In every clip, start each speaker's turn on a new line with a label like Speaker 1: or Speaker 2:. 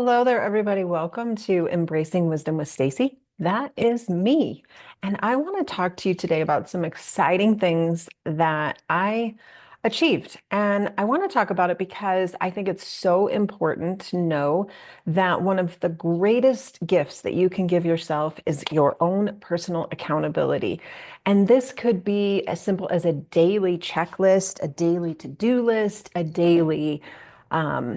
Speaker 1: Hello there, everybody. Welcome to Embracing Wisdom with Stacie. That is me. And I want to talk to you today about some exciting things that I achieved. And I want to talk about it because I think it's so important to know that one of the greatest gifts that you can give yourself is your own personal accountability. And this could be as simple as a daily checklist, a daily to-do list, a daily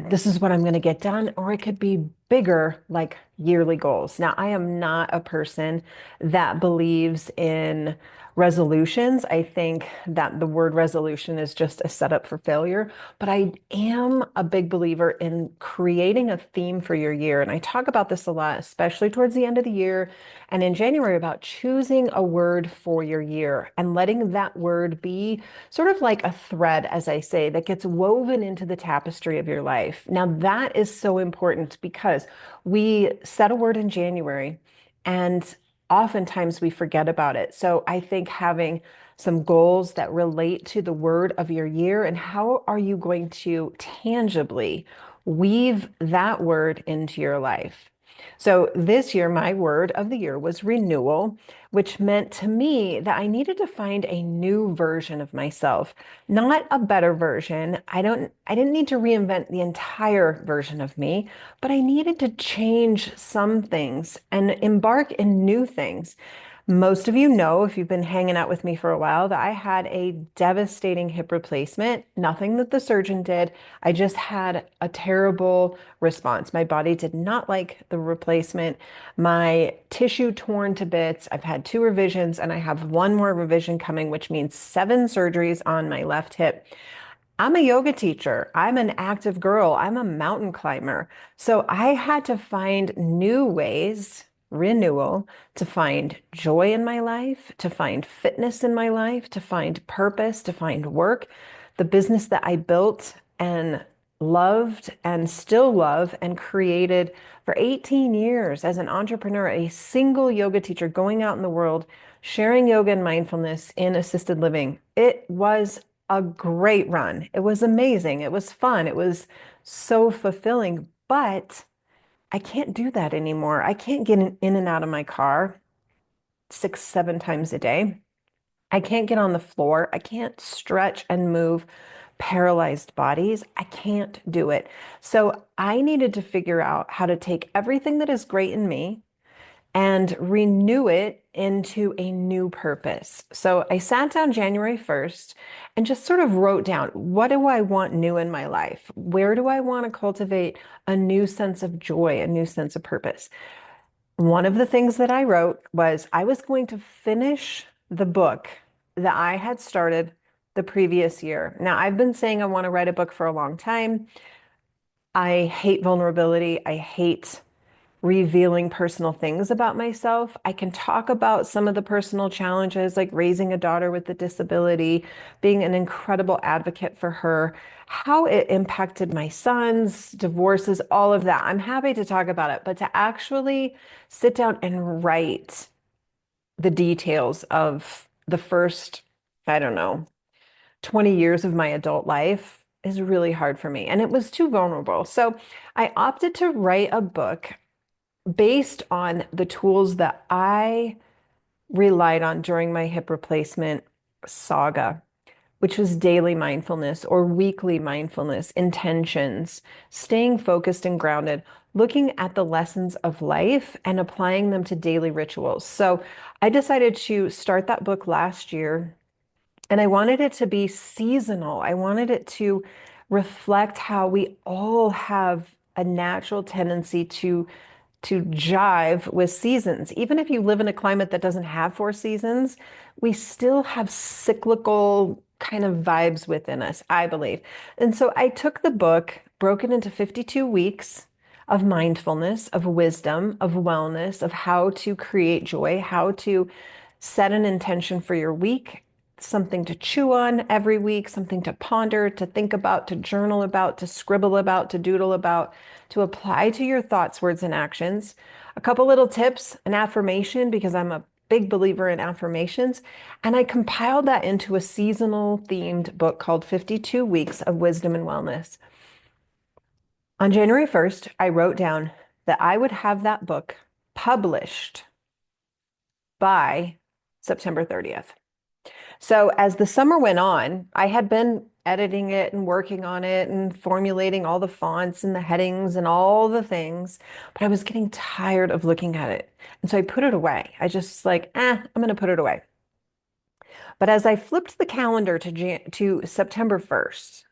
Speaker 1: this is what I'm going to get done, or it could be bigger, like yearly goals. Now, I am not a person that believes in resolutions. I think that the word resolution is just a setup for failure, but I am a big believer in creating a theme for your year. And I talk about this a lot, especially towards the end of the year and in January, about choosing a word for your year and letting that word be sort of like a thread, as I say, that gets woven into the tapestry of your life. Now, that is so important because we set a word in January and oftentimes we forget about it. So I think having some goals that relate to the word of your year and how are you going to tangibly weave that word into your life. So this year, my word of the year was renewal, which meant to me that I needed to find a new version of myself, not a better version. I didn't need to reinvent the entire version of me, but I needed to change some things and embark in new things. Most of you know, if you've been hanging out with me for a while, that I had a devastating hip replacement. Nothing that the surgeon did. I just had a terrible response. My body did not like the replacement. My tissue torn to bits. I've had 2 revisions and I have one more revision coming, which means 7 surgeries on my left hip. I'm a yoga teacher. I'm an active girl. I'm a mountain climber. So I had to find new ways, renewal, to find joy in my life, to find fitness in my life, to find purpose, to find work. The business that I built and loved and still love and created for 18 years as an entrepreneur, a single yoga teacher going out in the world, sharing yoga and mindfulness in assisted living. It was a great run. It was amazing. It was fun. It was so fulfilling, but I can't do that anymore. I can't get in and out of my car 6, 7 times a day. I can't get on the floor. I can't stretch and move paralyzed bodies. I can't do it. So I needed to figure out how to take everything that is great in me and renew it into a new purpose. So I sat down January 1st and just sort of wrote down, what do I want new in my life? Where do I want to cultivate a new sense of joy, a new sense of purpose? One of the things that I wrote was I was going to finish the book that I had started the previous year. Now, I've been saying I want to write a book for a long time. I hate vulnerability. I hate revealing personal things about myself. I can talk about some of the personal challenges, like raising a daughter with a disability, being an incredible advocate for her, how it impacted my sons, divorces, all of that. I'm happy to talk about it, but to actually sit down and write the details of the first, I don't know, 20 years of my adult life is really hard for me. And it was too vulnerable. So I opted to write a book based on the tools that I relied on during my hip replacement saga, which was daily mindfulness or weekly mindfulness, intentions, staying focused and grounded, looking at the lessons of life and applying them to daily rituals. So I decided to start that book last year. And I wanted it to be seasonal. I wanted it to reflect how we all have a natural tendency to jive with seasons. Even if you live in a climate that doesn't have 4 seasons, we still have cyclical kind of vibes within us, I believe. And so I took the book, broke it into 52 weeks of mindfulness, of wisdom, of wellness, of how to create joy, how to set an intention for your week, something to chew on every week, something to ponder, to think about, to journal about, to scribble about, to doodle about, to apply to your thoughts, words, and actions. A couple little tips, an affirmation, because I'm a big believer in affirmations. And I compiled that into a seasonal themed book called 52 Weeks of Wisdom and Wellness. On January 1st, I wrote down that I would have that book published by September 30th. So as the summer went on, I had been editing it and working on it and formulating all the fonts and the headings and all the things, but I was getting tired of looking at it. And so I put it away. I just like, I'm going to put it away. But as I flipped the calendar to September 1st,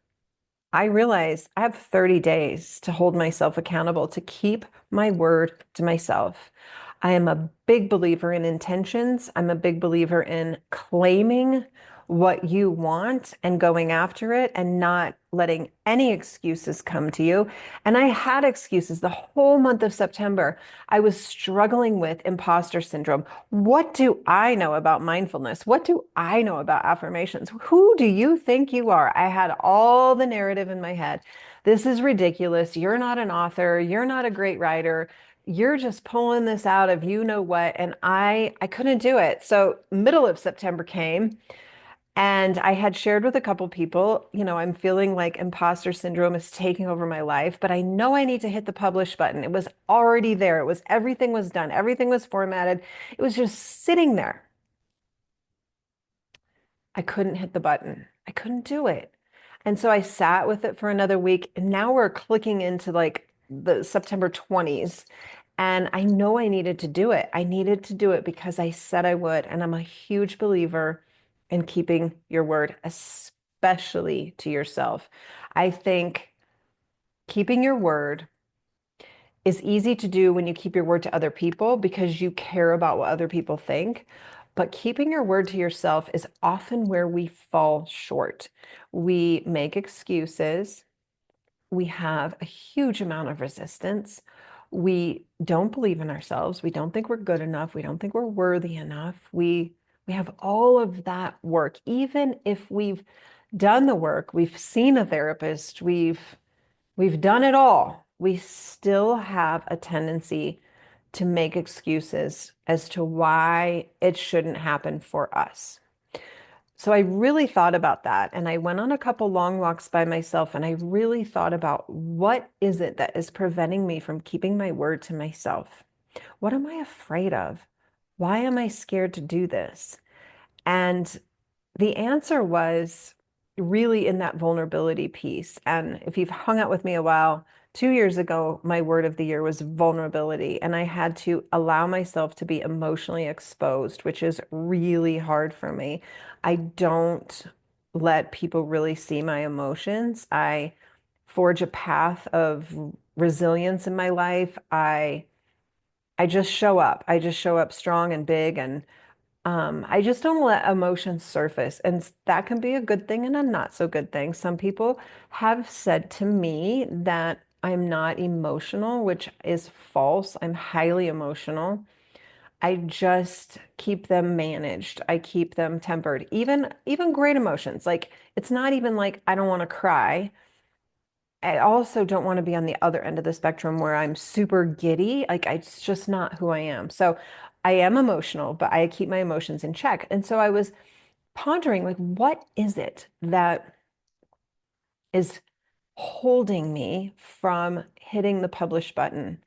Speaker 1: I realized I have 30 days to hold myself accountable, to keep my word to myself. I am a big believer in intentions. I'm a big believer in claiming what you want and going after it and not letting any excuses come to you. And I had excuses the whole month of September. I was struggling with imposter syndrome. What do I know about mindfulness? What do I know about affirmations? Who do you think you are? I had all the narrative in my head. This is ridiculous. You're not an author. You're not a great writer. You're just pulling this out of you know what. And I couldn't do it. So middle of September came and I had shared with a couple people, I'm feeling like imposter syndrome is taking over my life, but I know I need to hit the publish button. It was already there. Everything was done. Everything was formatted. It was just sitting there. I couldn't hit the button. I couldn't do it. And so I sat with it for another week. And now we're clicking into like the September 20s. And I know I needed to do it. I needed to do it because I said I would. And I'm a huge believer in keeping your word, especially to yourself. I think keeping your word is easy to do when you keep your word to other people because you care about what other people think. But keeping your word to yourself is often where we fall short. We make excuses. We have a huge amount of resistance. We don't believe in ourselves. We don't think we're good enough. We don't think we're worthy enough. We have all of that work. Even if we've done the work, we've seen a therapist, we've done it all, we still have a tendency to make excuses as to why it shouldn't happen for us. So I really thought about that. And I went on a couple long walks by myself and I really thought about what is it that is preventing me from keeping my word to myself? What am I afraid of? Why am I scared to do this? And the answer was really in that vulnerability piece. And if you've hung out with me a while, 2 years ago, my word of the year was vulnerability. And I had to allow myself to be emotionally exposed, which is really hard for me. I don't let people really see my emotions. I forge a path of resilience in my life. I just show up. I just show up strong and big and I just don't let emotions surface. And that can be a good thing and a not so good thing. Some people have said to me that I'm not emotional, which is false. I'm highly emotional. I just keep them managed. I keep them tempered. Even great emotions. Like it's not even like I don't want to cry. I also don't want to be on the other end of the spectrum where I'm super giddy. It's just not who I am. So I am emotional, but I keep my emotions in check. And so I was pondering, like, what is it that is holding me from hitting the publish button?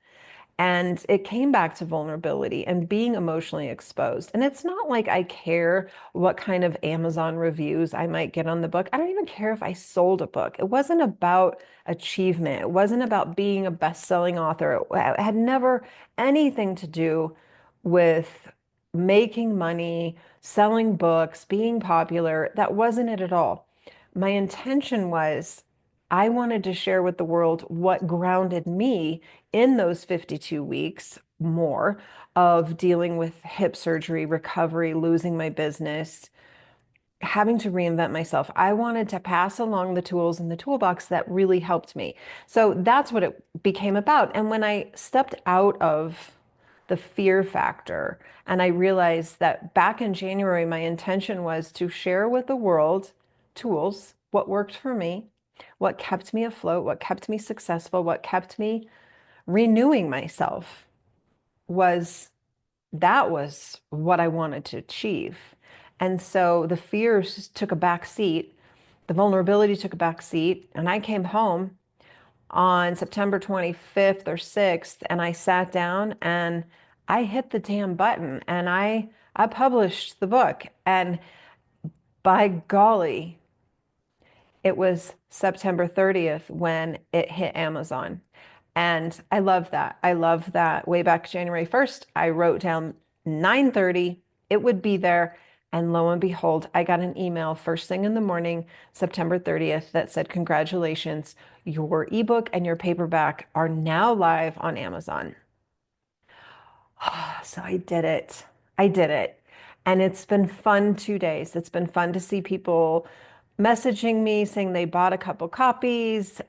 Speaker 1: And it came back to vulnerability and being emotionally exposed. And it's not like I care what kind of Amazon reviews I might get on the book. I don't even care if I sold a book. It wasn't about achievement. It wasn't about being a best-selling author. It had never anything to do with making money, selling books, being popular. That wasn't it at all. My intention was I wanted to share with the world what grounded me in those 52 weeks more of dealing with hip surgery, recovery, losing my business, having to reinvent myself. I wanted to pass along the tools in the toolbox that really helped me. So that's what it became about. And when I stepped out of the fear factor and I realized that back in January, my intention was to share with the world tools, what worked for me, what kept me afloat, what kept me successful, what kept me renewing myself was that was what I wanted to achieve. And so the fears took a back seat, the vulnerability took a back seat, and I came home on September 25th or 6th, and I sat down and I hit the damn button and I published the book. And by golly, it was September 30th when it hit Amazon. And I love that. I love that way back January 1st, I wrote down 9:30, it would be there. And lo and behold, I got an email first thing in the morning, September 30th, that said, congratulations, your ebook and your paperback are now live on Amazon. So I did it. I did it. And it's been fun 2 days. It's been fun to see people messaging me saying they bought a couple copies.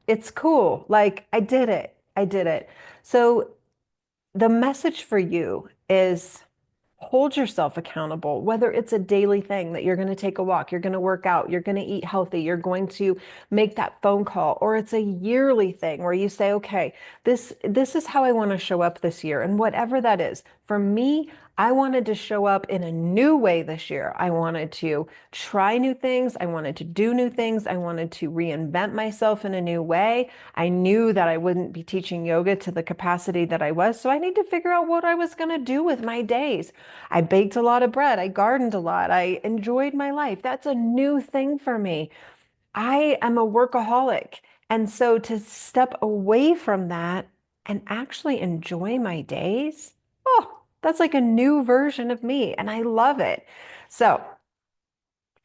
Speaker 1: It's cool. Like, I did it. I did it. So the message for you is hold yourself accountable, whether it's a daily thing that you're going to take a walk, you're going to work out, you're going to eat healthy, you're going to make that phone call, or it's a yearly thing where you say, okay, this is how I want to show up this year. And whatever that is, for me, I wanted to show up in a new way this year. I wanted to try new things. I wanted to do new things. I wanted to reinvent myself in a new way. I knew that I wouldn't be teaching yoga to the capacity that I was. So I need to figure out what I was going to do with my days. I baked a lot of bread. I gardened a lot. I enjoyed my life. That's a new thing for me. I am a workaholic. And so to step away from that and actually enjoy my days, oh, that's like a new version of me. And I love it. So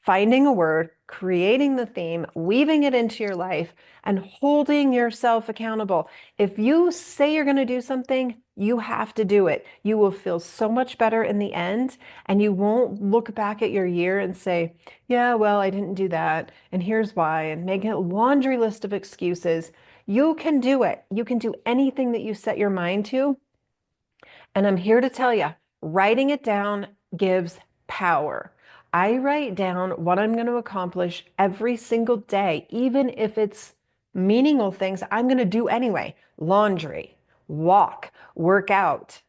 Speaker 1: finding a word, creating the theme, weaving it into your life, and holding yourself accountable. If you say you're going to do something, you have to do it. You will feel so much better in the end, and you won't look back at your year and say, yeah, well, I didn't do that, and here's why, and make a laundry list of excuses. You can do it. You can do anything that you set your mind to. And I'm here to tell you, writing it down gives power. I write down what I'm going to accomplish every single day, even if it's meaningless things I'm going to do anyway. Laundry, walk, work out,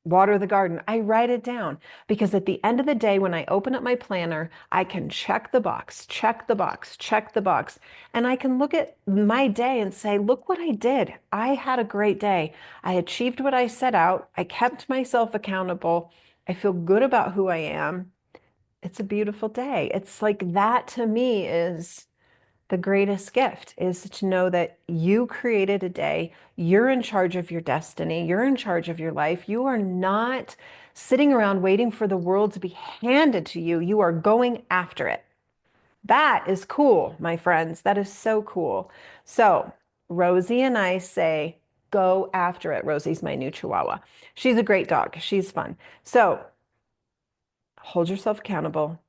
Speaker 1: water the garden. I write it down because at the end of the day, when I open up my planner, I can check the box, check the box, check the box. And I can look at my day and say, look what I did. I had a great day. I achieved what I set out. I kept myself accountable. I feel good about who I am. It's a beautiful day. It's like that to me is the greatest gift, is to know that you created a day. You're in charge of your destiny. You're in charge of your life. You are not sitting around waiting for the world to be handed to you. You are going after it. That is cool, my friends. That is so cool. So Rosie and I say, go after it. Rosie's my new Chihuahua. She's a great dog. She's fun. So hold yourself accountable.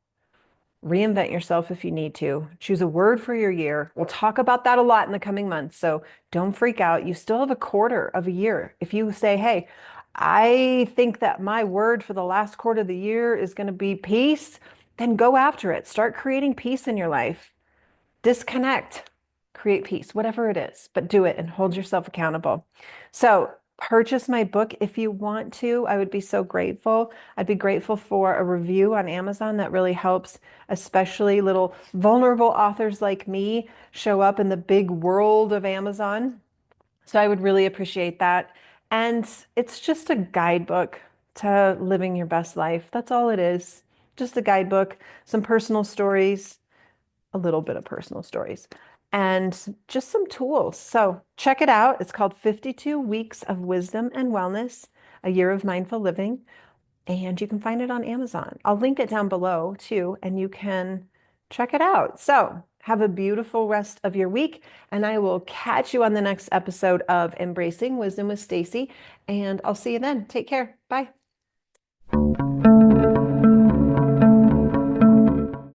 Speaker 1: Reinvent yourself if you need to. Choose a word for your year. We'll talk about that a lot in the coming months. So don't freak out. You still have a quarter of a year. If you say, hey, I think that my word for the last quarter of the year is going to be peace, then go after it. Start creating peace in your life. Disconnect, create peace, whatever it is, but do it and hold yourself accountable. So purchase my book if you want to. I would be so grateful. I'd be grateful for a review on Amazon. That really helps, especially little vulnerable authors like me show up in the big world of Amazon. So I would really appreciate that. And it's just a guidebook to living your best life. That's all it is. Just a guidebook, some personal stories, a little bit of personal stories, and just some tools. So check it out. It's called 52 Weeks of Wisdom and Wellness, a Year of Mindful Living. And you can find it on Amazon. I'll link it down below too, and you can check it out. So have a beautiful rest of your week, and I will catch you on the next episode of Embracing Wisdom with Stacie, and I'll see you then. Take care. Bye.